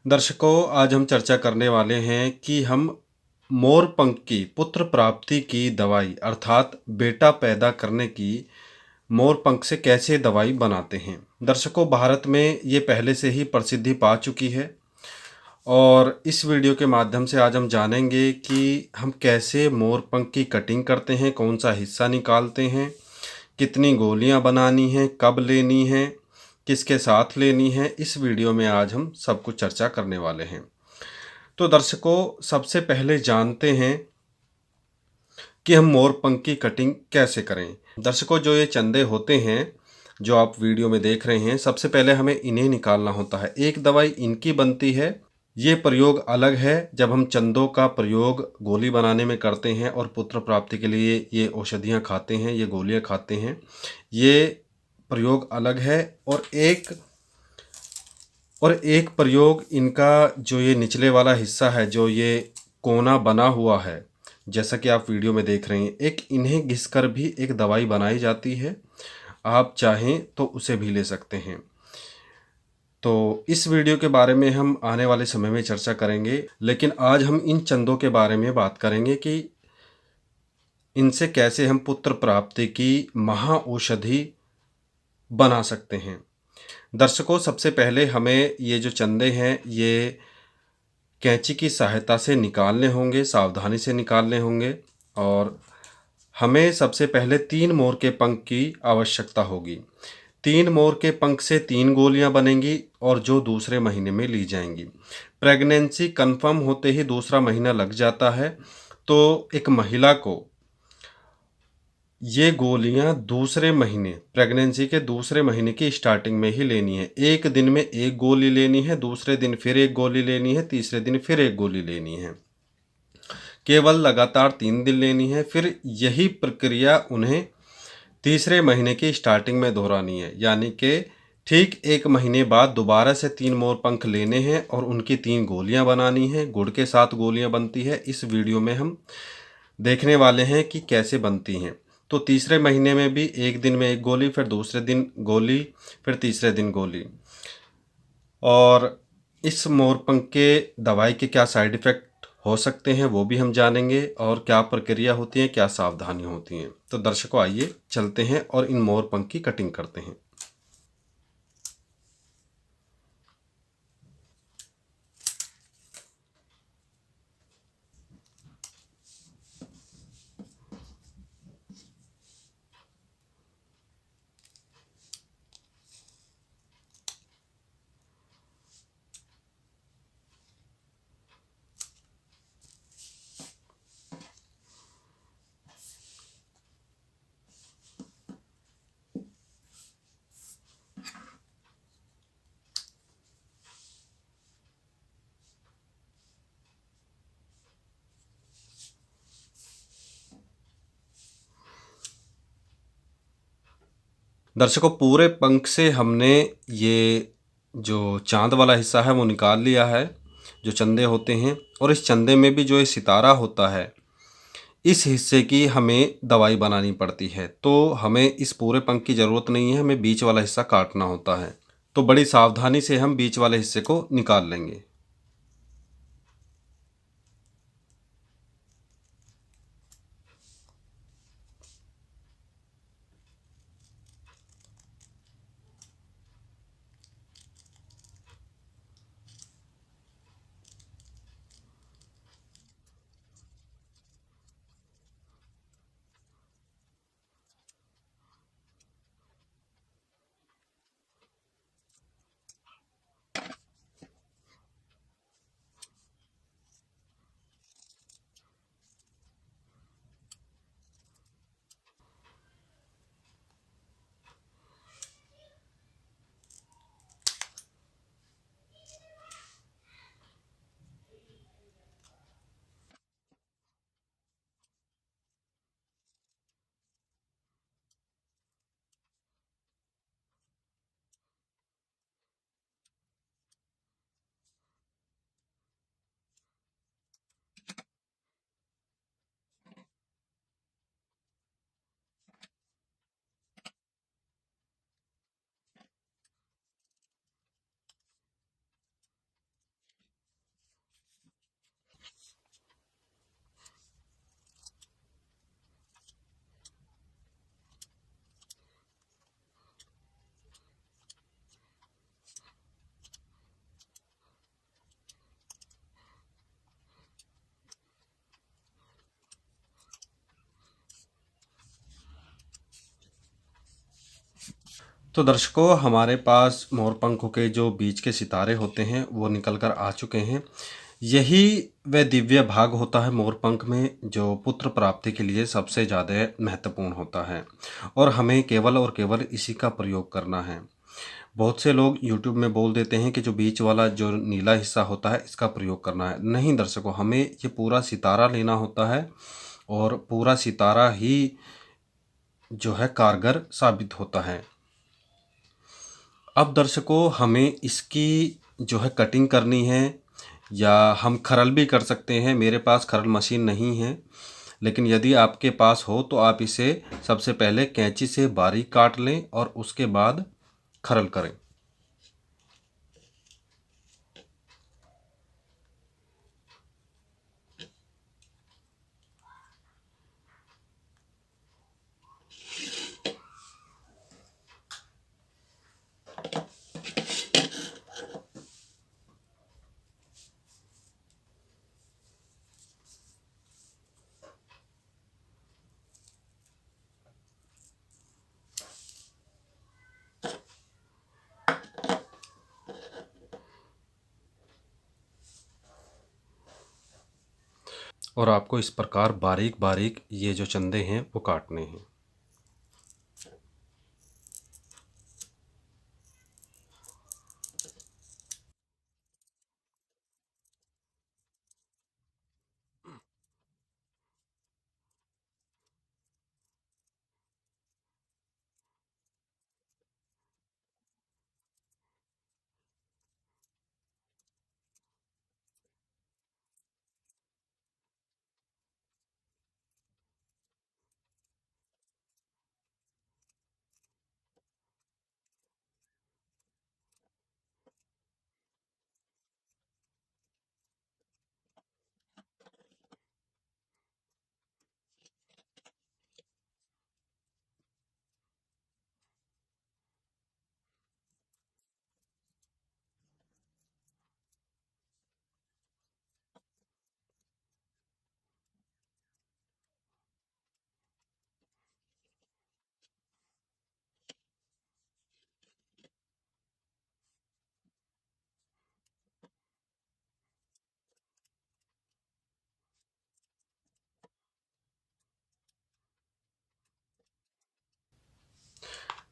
दर्शकों, आज हम चर्चा करने वाले हैं कि हम मोरपंख की पुत्र प्राप्ति की दवाई अर्थात बेटा पैदा करने की मोरपंख से कैसे दवाई बनाते हैं। दर्शकों, भारत में ये पहले से ही प्रसिद्धि पा चुकी है और इस वीडियो के माध्यम से आज हम जानेंगे कि हम कैसे मोरपंख की कटिंग करते हैं, कौन सा हिस्सा निकालते हैं, कितनी गोलियां बनानी हैं, कब लेनी हैं, किसके साथ लेनी है। इस वीडियो में आज हम सब कुछ चर्चा करने वाले हैं। तो दर्शकों, सबसे पहले जानते हैं कि हम मोरपंख की कटिंग कैसे करें। दर्शकों, जो ये चंदे होते हैं जो आप वीडियो में देख रहे हैं, सबसे पहले हमें इन्हें निकालना होता है। एक दवाई इनकी बनती है। ये प्रयोग अलग है जब हम चंदों का प्रयोग गोली बनाने में करते हैं और पुत्र प्राप्ति के लिए ये औषधियाँ खाते हैं, ये गोलियाँ खाते हैं। ये प्रयोग अलग है। और एक प्रयोग इनका जो ये निचले वाला हिस्सा है, जो ये कोना बना हुआ है, जैसा कि आप वीडियो में देख रहे हैं, एक इन्हें घिसकर भी एक दवाई बनाई जाती है। आप चाहें तो उसे भी ले सकते हैं। तो इस वीडियो के बारे में हम आने वाले समय में चर्चा करेंगे, लेकिन आज हम इन चंदों के बारे में बात करेंगे कि इनसे कैसे हम पुत्र प्राप्ति की महाऔषधि बना सकते हैं। दर्शकों, सबसे पहले हमें ये जो चंदे हैं ये कैंची की सहायता से निकालने होंगे, सावधानी से निकालने होंगे। और हमें सबसे पहले 3 मोर के पंख की आवश्यकता होगी। 3 मोर के पंख से 3 गोलियां बनेंगी और जो दूसरे महीने में ली जाएंगी। प्रेगनेंसी कंफर्म होते ही दूसरा महीना लग जाता है, तो एक महिला को ये गोलियां दूसरे महीने, प्रेगनेंसी के दूसरे महीने की स्टार्टिंग में ही लेनी है। एक दिन में एक गोली लेनी है, दूसरे दिन फिर एक गोली लेनी है, तीसरे दिन फिर एक गोली लेनी है। केवल लगातार 3 दिन लेनी है। फिर यही प्रक्रिया उन्हें तीसरे महीने की स्टार्टिंग में दोहरानी है, यानी कि ठीक 1 महीने बाद दोबारा से 3 मोर पंख लेने हैं और उनकी 3 गोलियां बनानी हैं। गुड़ के साथ गोलियां बनती है। इस वीडियो में हम देखने वाले हैं कि कैसे बनती हैं। तो तीसरे महीने में भी एक दिन में एक गोली, फिर दूसरे दिन गोली, फिर तीसरे दिन गोली। और इस मोरपंख के दवाई के क्या साइड इफ़ेक्ट हो सकते हैं वो भी हम जानेंगे, और क्या प्रक्रिया होती है, क्या सावधानी होती हैं। तो दर्शकों, आइए चलते हैं और इन मोरपंख की कटिंग करते हैं। दर्शकों, पूरे पंख से हमने ये जो चांद वाला हिस्सा है वो निकाल लिया है, जो चंदे होते हैं। और इस चंदे में भी जो ये सितारा होता है, इस हिस्से की हमें दवाई बनानी पड़ती है। तो हमें इस पूरे पंख की ज़रूरत नहीं है, हमें बीच वाला हिस्सा काटना होता है। तो बड़ी सावधानी से हम बीच वाले हिस्से को निकाल लेंगे। तो दर्शकों, हमारे पास मोर पंखों के जो बीच के सितारे होते हैं वो निकल कर आ चुके हैं। यही वह दिव्य भाग होता है मोर पंख में जो पुत्र प्राप्ति के लिए सबसे ज़्यादा महत्वपूर्ण होता है, और हमें केवल और केवल इसी का प्रयोग करना है। बहुत से लोग यूट्यूब में बोल देते हैं कि जो बीच वाला जो नीला हिस्सा होता है इसका प्रयोग करना है। नहीं दर्शकों, हमें ये पूरा सितारा लेना होता है, और पूरा सितारा ही जो है कारगर साबित होता है। अब दर्शकों, हमें इसकी जो है कटिंग करनी है, या हम खरल भी कर सकते हैं। मेरे पास खरल मशीन नहीं है, लेकिन यदि आपके पास हो तो आप इसे सबसे पहले कैंची से बारीक काट लें और उसके बाद खरल करें। और आपको इस प्रकार बारीक बारीक ये जो चंदे हैं वो काटने हैं।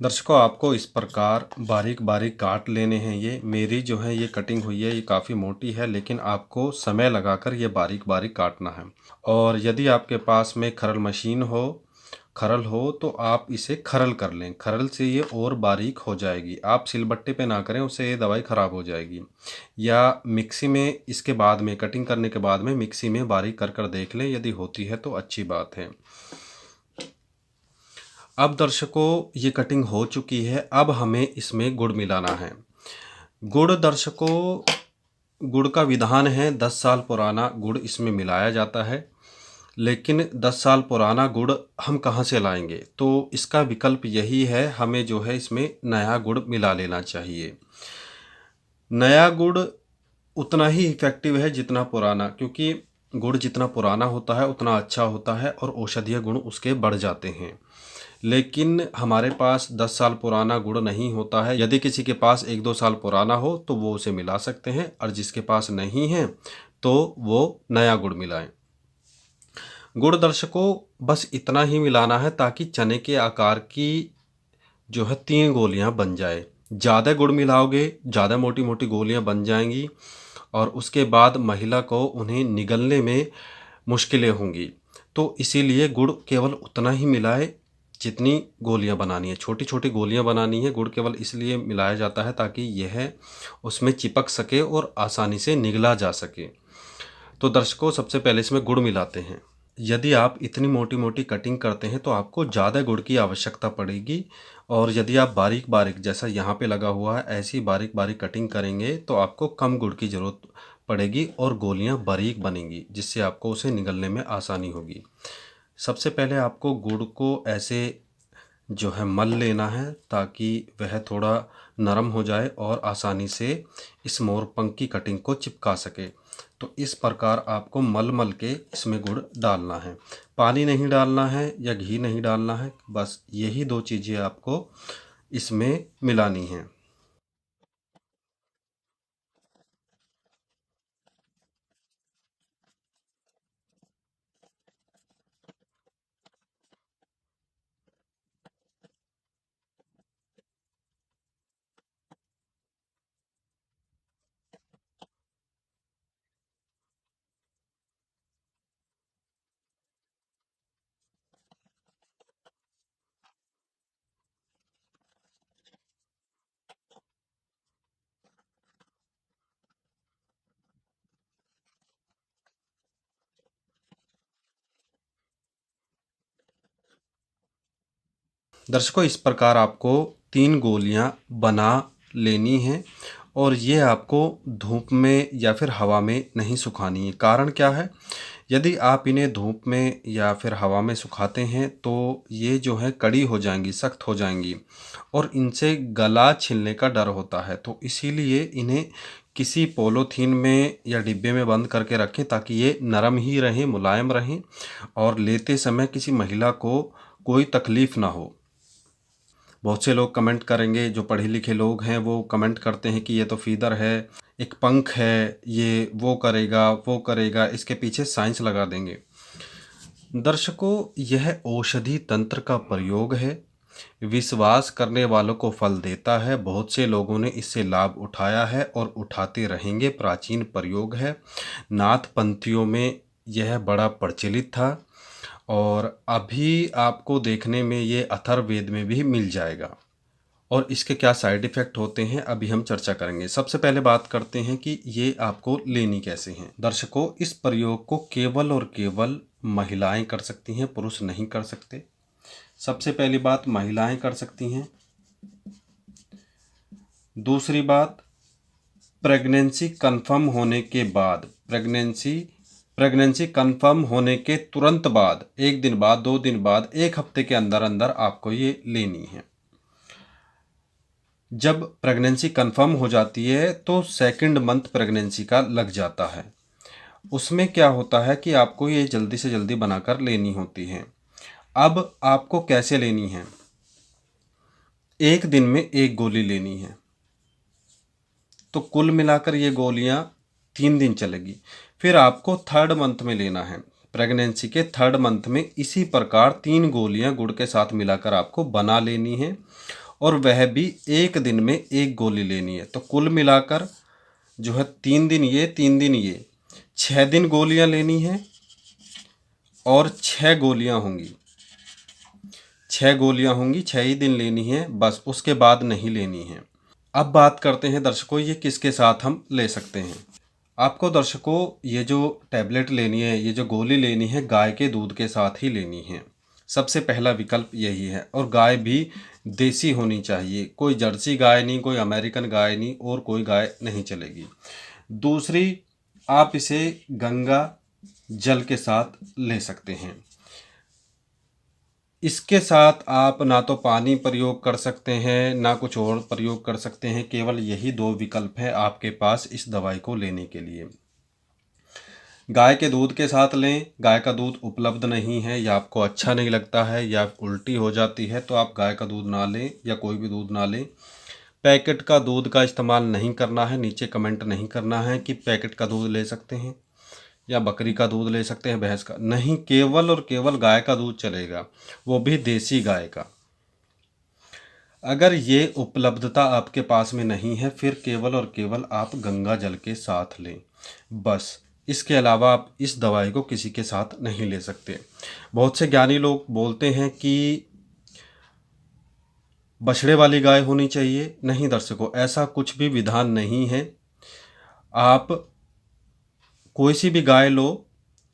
दर्शकों, आपको इस प्रकार बारीक बारीक काट लेने हैं। ये मेरी जो है ये कटिंग हुई है, ये काफ़ी मोटी है, लेकिन आपको समय लगाकर ये बारीक बारीक काटना है। और यदि आपके पास में खरल मशीन हो, खरल हो, तो आप इसे खरल कर लें। खरल से ये और बारीक हो जाएगी। आप सिलबट्टे पे ना करें, उससे ये दवाई ख़राब हो जाएगी। या मिक्सी में इसके बाद में कटिंग करने के बाद में मिक्सी में बारीक कर देख लें, यदि होती है तो अच्छी बात है। अब दर्शकों, ये कटिंग हो चुकी है। अब हमें इसमें गुड़ मिलाना है। गुड़ दर्शकों, गुड़ का विधान है 10 साल पुराना गुड़ इसमें मिलाया जाता है। लेकिन 10 साल पुराना गुड़ हम कहाँ से लाएंगे? तो इसका विकल्प यही है, हमें जो है इसमें नया गुड़ मिला लेना चाहिए। नया गुड़ उतना ही इफ़ेक्टिव है जितना पुराना, क्योंकि गुड़ जितना पुराना होता है उतना अच्छा होता है और औषधीय गुण उसके बढ़ जाते हैं। लेकिन हमारे पास 10 साल पुराना गुड़ नहीं होता है। यदि किसी के पास 1-2 साल पुराना हो तो वो उसे मिला सकते हैं, और जिसके पास नहीं है तो वो नया गुड़ मिलाएं। गुड़ दर्शकों, बस इतना ही मिलाना है ताकि चने के आकार की जो है 3 गोलियां बन जाए। ज़्यादा गुड़ मिलाओगे, ज़्यादा मोटी मोटी गोलियां बन जाएंगी, और उसके बाद महिला को उन्हें निगलने में मुश्किलें होंगी। तो इसीलिए गुड़ केवल उतना ही मिलाए जितनी गोलियां बनानी है। छोटी छोटी गोलियां बनानी है। गुड़ केवल इसलिए मिलाया जाता है ताकि यह उसमें चिपक सके और आसानी से निगला जा सके। तो दर्शकों, सबसे पहले इसमें गुड़ मिलाते हैं। यदि आप इतनी मोटी मोटी कटिंग करते हैं तो आपको ज़्यादा गुड़ की आवश्यकता पड़ेगी, और यदि आप बारीक बारीक जैसा यहाँ पे लगा हुआ है ऐसी बारीक बारीक कटिंग करेंगे तो आपको कम गुड़ की ज़रूरत पड़ेगी और गोलियाँ बारीक बनेंगी, जिससे आपको उसे निगलने में आसानी होगी। सबसे पहले आपको गुड़ को ऐसे जो है मल लेना है ताकि वह थोड़ा नरम हो जाए और आसानी से इस मोरपंख की कटिंग को चिपका सके। तो इस प्रकार आपको मल मल के इसमें गुड़ डालना है। पानी नहीं डालना है या घी नहीं डालना है, बस यही 2 चीज़ें आपको इसमें मिलानी है। दर्शकों, इस प्रकार आपको 3 गोलियां बना लेनी हैं और ये आपको धूप में या फिर हवा में नहीं सुखानी है। कारण क्या है? यदि आप इन्हें धूप में या फिर हवा में सुखाते हैं तो ये जो है कड़ी हो जाएंगी, सख्त हो जाएंगी और इनसे गला छिलने का डर होता है। तो इसीलिए इन्हें किसी पॉलीथीन में या डिब्बे में बंद करके रखें ताकि ये नरम ही रहें, मुलायम रहें और लेते समय किसी महिला को कोई तकलीफ़ ना हो। बहुत से लोग कमेंट करेंगे, जो पढ़े लिखे लोग हैं वो कमेंट करते हैं कि ये तो फीदर है, एक पंख है, ये वो करेगा, इसके पीछे साइंस लगा देंगे। दर्शकों, यह औषधि तंत्र का प्रयोग है, विश्वास करने वालों को फल देता है। बहुत से लोगों ने इससे लाभ उठाया है और उठाते रहेंगे। प्राचीन प्रयोग है, नाथ पंथियों में यह बड़ा प्रचलित था और अभी आपको देखने में ये अथर्ववेद में भी मिल जाएगा। और इसके क्या साइड इफ़ेक्ट होते हैं अभी हम चर्चा करेंगे। सबसे पहले बात करते हैं कि ये आपको लेनी कैसे हैं। दर्शकों, इस प्रयोग को केवल और केवल महिलाएं कर सकती हैं, पुरुष नहीं कर सकते। सबसे पहली बात, महिलाएं कर सकती हैं। दूसरी बात, प्रेगनेंसी कंफर्म होने के बाद, प्रेगनेंसी कंफर्म होने के तुरंत बाद, 1 दिन बाद, 2 दिन बाद, 1 हफ्ते के अंदर अंदर आपको ये लेनी है। जब प्रेगनेंसी कंफर्म हो जाती है तो सेकंड मंथ प्रेगनेंसी का लग जाता है। उसमें क्या होता है कि आपको ये जल्दी से जल्दी बनाकर लेनी होती है। अब आपको कैसे लेनी है? 1 दिन में 1 गोली लेनी है, तो कुल मिलाकर ये गोलियां 3 दिन चलेगी। फिर आपको 3rd मंथ में लेना है। प्रेगनेंसी के 3rd मंथ में इसी प्रकार 3 गोलियां गुड़ के साथ मिलाकर आपको बना लेनी है और वह भी 1 दिन में 1 गोली लेनी है। तो कुल मिलाकर जो है 3 दिन ये, 3 दिन ये, 6 दिन गोलियां लेनी है और 6 गोलियां होंगी। 6 गोलियां होंगी, 6 ही दिन लेनी है बस, उसके बाद नहीं लेनी है। अब बात करते हैं दर्शकों, ये किसके साथ हम ले सकते हैं। आपको दर्शकों ये जो टैबलेट लेनी है, ये जो गोली लेनी है, गाय के दूध के साथ ही लेनी है। सबसे पहला विकल्प यही है। और गाय भी देसी होनी चाहिए, कोई जर्सी गाय नहीं, कोई अमेरिकन गाय नहीं और कोई गाय नहीं चलेगी। दूसरी, आप इसे गंगा जल के साथ ले सकते हैं। इसके साथ आप ना तो पानी प्रयोग कर सकते हैं, ना कुछ और प्रयोग कर सकते हैं। केवल यही 2 विकल्प हैं आपके पास इस दवाई को लेने के लिए। गाय के दूध के साथ लें, गाय का दूध उपलब्ध नहीं है या आपको अच्छा नहीं लगता है या उल्टी हो जाती है तो आप गाय का दूध ना लें या कोई भी दूध ना लें। पैकेट का दूध का इस्तेमाल नहीं करना है। नीचे कमेंट नहीं करना है कि पैकेट का दूध ले सकते हैं या बकरी का दूध ले सकते हैं, भैंस का नहीं, केवल और केवल गाय का दूध चलेगा, वो भी देसी गाय का। अगर ये उपलब्धता आपके पास में नहीं है फिर केवल और केवल आप गंगा जल के साथ लें बस। इसके अलावा आप इस दवाई को किसी के साथ नहीं ले सकते। बहुत से ज्ञानी लोग बोलते हैं कि बछड़े वाली गाय होनी चाहिए। नहीं दर्शकों, ऐसा कुछ भी विधान नहीं है। आप कोई सी भी गाय लो,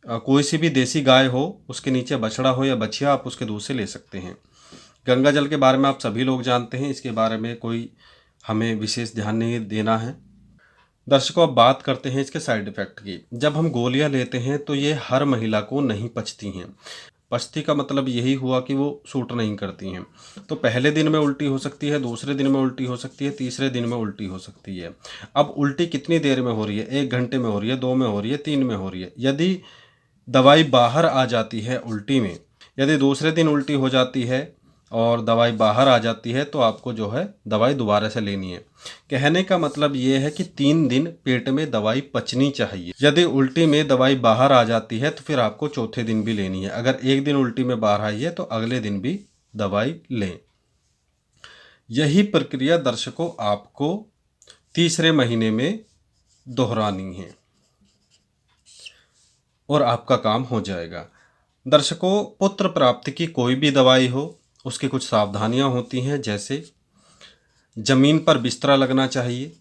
कोई सी भी देसी गाय हो, उसके नीचे बछड़ा हो या बछिया, आप उसके दूध से ले सकते हैं। गंगा जल के बारे में आप सभी लोग जानते हैं, इसके बारे में कोई हमें विशेष ध्यान नहीं देना है। दर्शकों, अब बात करते हैं इसके साइड इफ़ेक्ट की। जब हम गोलियां लेते हैं तो ये हर महिला को नहीं पचती हैं। पचती का मतलब यही हुआ कि वो सूट नहीं करती हैं। तो पहले दिन में उल्टी हो सकती है, दूसरे दिन में उल्टी हो सकती है, तीसरे दिन में उल्टी हो सकती है। अब उल्टी कितनी देर में हो रही है? 1 घंटे में हो रही है, 2 में हो रही है, 3 में हो रही है। यदि दवाई बाहर आ जाती है उल्टी में, यदि दूसरे दिन उल्टी हो जाती है और दवाई बाहर आ जाती है तो आपको जो है दवाई दोबारा से लेनी है। कहने का मतलब ये है कि 3 दिन पेट में दवाई पचनी चाहिए। यदि उल्टी में दवाई बाहर आ जाती है तो फिर आपको चौथे दिन भी लेनी है। अगर एक दिन उल्टी में बाहर आई है तो अगले दिन भी दवाई लें। यही प्रक्रिया दर्शकों आपको तीसरे महीने में दोहरानी है और आपका काम हो जाएगा। दर्शकों, पुत्र प्राप्ति की कोई भी दवाई हो, उसकी कुछ सावधानियां होती हैं, जैसे जमीन पर बिस्तरा लगना चाहिए,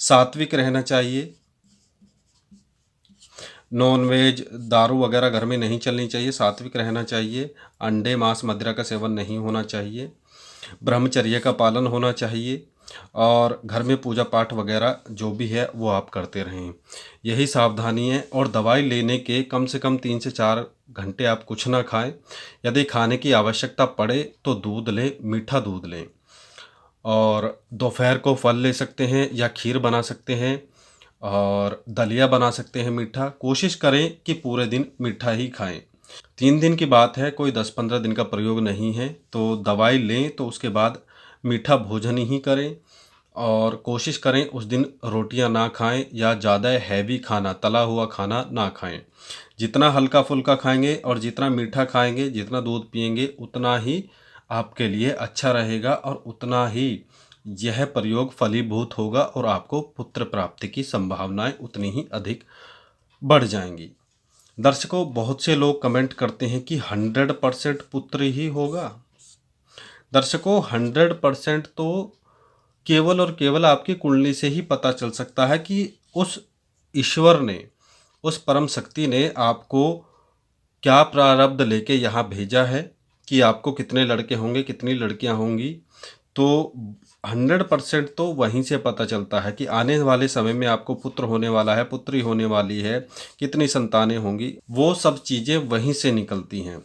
सात्विक रहना चाहिए, नॉनवेज दारू वगैरह घर में नहीं चलनी चाहिए, सात्विक रहना चाहिए, अंडे मांस मदिरा का सेवन नहीं होना चाहिए, ब्रह्मचर्य का पालन होना चाहिए और घर में पूजा पाठ वगैरह जो भी है वो आप करते रहें। यही सावधानी है। और दवाई लेने के कम से कम 3 से 4 घंटे आप कुछ ना खाएं। यदि खाने की आवश्यकता पड़े तो दूध लें, मीठा दूध लें। और दोपहर को फल ले सकते हैं या खीर बना सकते हैं और दलिया बना सकते हैं मीठा। कोशिश करें कि पूरे दिन मीठा ही खाएं। 3 दिन की बात है, कोई 10-15 दिन का प्रयोग नहीं है। तो दवाई लें तो उसके बाद मीठा भोजन ही करें और कोशिश करें उस दिन रोटियां ना खाएं या ज़्यादा हैवी खाना, तला हुआ खाना ना खाएं। जितना हल्का फुल्का खाएंगे और जितना मीठा खाएंगे, जितना दूध पिएंगे, उतना ही आपके लिए अच्छा रहेगा और उतना ही यह प्रयोग फलीभूत होगा और आपको पुत्र प्राप्ति की संभावनाएं उतनी ही अधिक बढ़ जाएंगी। दर्शकों, बहुत से लोग कमेंट करते हैं कि 100% पुत्र ही होगा। दर्शकों, 100% तो केवल और केवल आपकी कुंडली से ही पता चल सकता है कि उस ईश्वर ने, उस परम शक्ति ने आपको क्या प्रारब्ध लेके यहाँ भेजा है कि आपको कितने लड़के होंगे, कितनी लड़कियाँ होंगी। तो 100% तो वहीं से पता चलता है कि आने वाले समय में आपको पुत्र होने वाला है, पुत्री होने वाली है, कितनी संतानें होंगी। वो सब चीज़ें वहीं से निकलती हैं।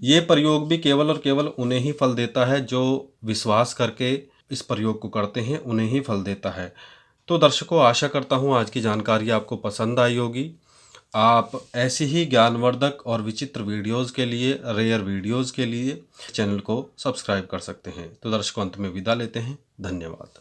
ये प्रयोग भी केवल और केवल उन्हें ही फल देता है जो विश्वास करके इस प्रयोग को करते हैं, उन्हें ही फल देता है। तो दर्शकों, आशा करता हूँ आज की जानकारी आपको पसंद आई होगी। आप ऐसी ही ज्ञानवर्धक और विचित्र वीडियोज़ के लिए, रेयर वीडियोज़ के लिए चैनल को सब्सक्राइब कर सकते हैं। तो दर्शकों, अंत में विदा लेते हैं। धन्यवाद।